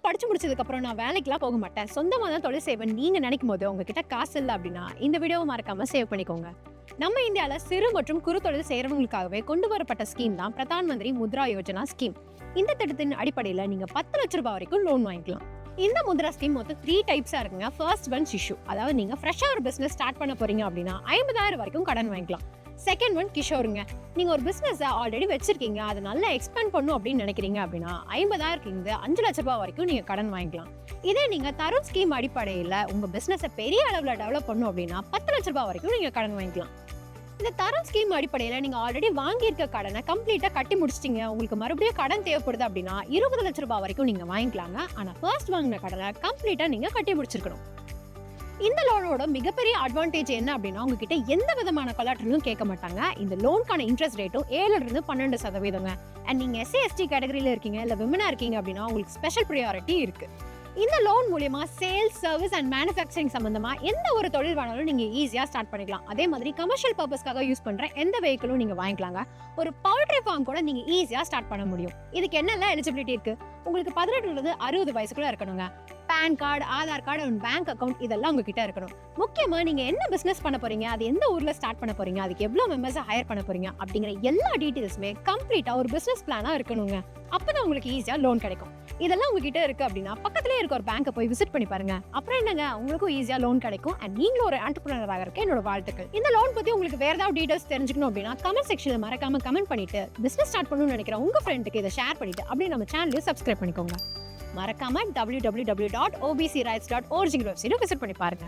படிச்சு முடிச்சதுக்கு அப்புறம் நான் வேலைக்குலாம் போக மாட்டேன், சொந்தமா தான் தொழில் செய்வேன் நீங்க நினைக்கும் போது உங்ககிட்ட காசு இல்லை அப்படின்னா இந்த வீடியோவை மறக்காம சேவ் பண்ணிக்கோங்க. நம்ம இந்தியாவில் சிறு மற்றும் குறு தொழில் செய்யறவங்களுக்காகவே கொண்டு வரப்பட்ட ஸ்கீம் தான் பிரதான் மந்திரி முத்ரா யோஜனா ஸ்கீம். இந்த திட்டத்தின் அடிப்படையில் நீங்க 10 லட்ச ரூபாய் வரைக்கும் லோன் வாங்கிக்கலாம். இந்த முத்ரா ஸ்கீம் மொத்தம் 3 டைப்ஸா இருக்குங்க. ஃபர்ஸ்ட் ஒன் சிஷு, அதாவது நீங்க ஃப்ரெஷ்ஷா ஒரு பிசினஸ் ஸ்டார்ட் பண்ண போறீங்க அப்படின்னா 50,000 வரைக்கும் கடன் வாங்கிக்கலாம். செகண்ட் ஒன் கிஷோருங்க, நீங்க ஒரு பிசினஸ் ஆல்ரெடி வச்சிருக்கீங்க, அதை நல்லா எக்ஸ்பேண்ட் பண்ணும் அப்படின்னு நினைக்கிறீங்க அப்படின்னா 50,000 5 லட்ச ரூபாய் வரைக்கும் நீங்க கடன் வாங்கிக்கலாம். இதே நீங்க தரும் ஸ்கீம் அடிப்படையில் உங்க பிசினஸ் பெரிய அளவுல டெவலப் பண்ணும் அப்படின்னா 10 லட்ச ரூபாய் வரைக்கும் நீங்க கடன் வாங்கிக்கலாம். இந்த தரம் ஸ்கீம் அடிப்படையில் நீங்க ஆல்ரெடி வாங்கியிருக்க கடனை கம்ப்ளீட்டா கட்டி முடிச்சிட்டீங்க, உங்களுக்கு மறுபடியும் கடன் தேவைப்படுது அப்படின்னா 20 லட்ச ரூபாய் வரைக்கும் நீங்க வாங்கிக்கலாங்க. ஆனா ஃபர்ஸ்ட் வாங்கின கடனை கம்ப்ளீட்டா நீங்க கட்டி முடிச்சிருக்கணும். இந்த லோனோட மிகப்பெரிய அட்வான்டேஜ் என்ன அப்படின்னா உங்ககிட்ட எந்த விதமான கொலாட்டரலும் கேட்க மாட்டாங்க. இந்த லோனுக்கான இன்ட்ரெஸ்ட் ரேட்டும் 7 to 12%. அண்ட் நீங்க SC/ST கேட்டகரியில இருக்கீங்க இல்ல விமனா இருக்கீங்க அப்படின்னா உங்களுக்கு ஸ்பெஷல் ப்ரியாரிட்டி இருக்கு. இந்த லோன் மூலமா சேல்ஸ், சர்வீஸ் அண்ட் மேனுஃபேக்சரிங் சம்பந்தமா எந்த ஒரு தொழில் வேணாலும் நீங்க ஈஸியா ஸ்டார்ட் பண்ணிக்கலாம். அதே மாதிரி கமர்ஷியல் பர்பஸ்க்காக யூஸ் பண்ற எந்த வெஹிக்கிளும் நீங்க வாங்கிக்கலாங்க. ஒரு பவுல்ட்ரி ஃபார்ம் கூட நீங்க ஈஸியா ஸ்டார்ட் பண்ண முடியும். இதுக்கு என்னெல்லாம் எலிஜிபிலிட்டி இருக்கு? உங்களுக்கு 18 to 60 வயசுக்குள்ள இருக்கணுங்க. PAN card, Aadhaar card and bank account இதெல்லாம் உங்ககிட்ட இருக்கணும். முக்கியமா நீங்க என்ன பிசினஸ் பண்ண போறீங்க, அது எந்த ஊர்ல ஸ்டார்ட் பண்ண போறீங்க, அதுக்கு எவ்வளவு மெம்பர்ஸ் ஹையர் பண்ண போறீங்க அப்படிங்கிற எல்லா டீடைல்ஸுமே கம்ப்ளீட்டா ஒரு பிசினஸ் பிளானா இருக்கணுங்க. அப்பதான் உங்களுக்கு ஈஸியா லோன் கிடைக்கும். இதெல்லாம் உங்ககிட்ட இருக்கு அப்படின்னா பக்கத்துலயே இருக்க ஒரு பேங்கை போய் விசிட் பண்ணி பாருங்க. அப்புறம் என்னங்க, உங்களுக்கும் ஈஸியா லோன் கிடைக்கும். அண்ட் நீங்களும் ஒரு ஆண்டர்பிரினராக இருக்க என்னோட வாழ்த்துக்கள். இந்த லோன் பத்தி உங்களுக்கு வேற ஏதாவது டீடைல்ஸ் தெரிஞ்சுக்கணும் அப்படின்னா கமெண்ட் செக்ஷன்ல மறக்காம கமெண்ட் பண்ணிட்டு பிசினஸ் ஸ்டார்ட் பண்ணணும்னு நினைக்கிற உங்க ஃப்ரெண்டுக்கு இதை ஷேர் பண்ணிட்டு அப்படியே நம்ம சேனலையும் சப்ஸ்கிரைப் பண்ணிக்கோங்க. மறக்காம www.obcrights.org விசிட் பண்ணி பாருங்க.